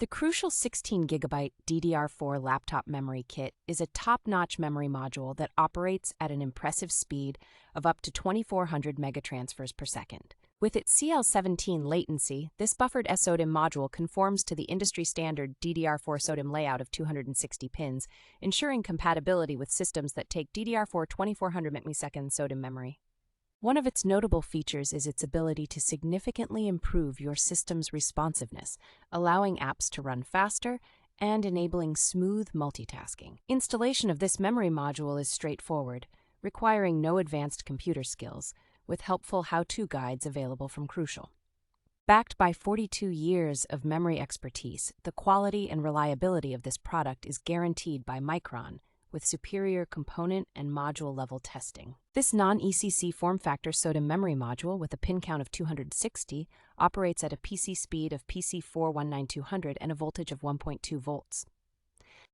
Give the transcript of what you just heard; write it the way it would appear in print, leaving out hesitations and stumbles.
The crucial 16GB DDR4 Laptop Memory Kit is a top-notch memory module that operates at an impressive speed of up to 2400 megatransfers per second. With its CL17 latency, this buffered SODIMM module conforms to the industry-standard DDR4 SODIMM layout of 260 pins, ensuring compatibility with systems that take DDR4 2400 ms SODIMM memory. One of its notable features is its ability to significantly improve your system's responsiveness, allowing apps to run faster and enabling smooth multitasking. Installation of this memory module is straightforward, requiring no advanced computer skills, with helpful how-to guides available from Crucial. Backed by 42 years of memory expertise, the quality and reliability of this product is guaranteed by Micron, with superior component and module-level testing. This non-ECC form factor SODIMM memory module with a pin count of 260 operates at a PC speed of PC4 19200 and a voltage of 1.2 volts.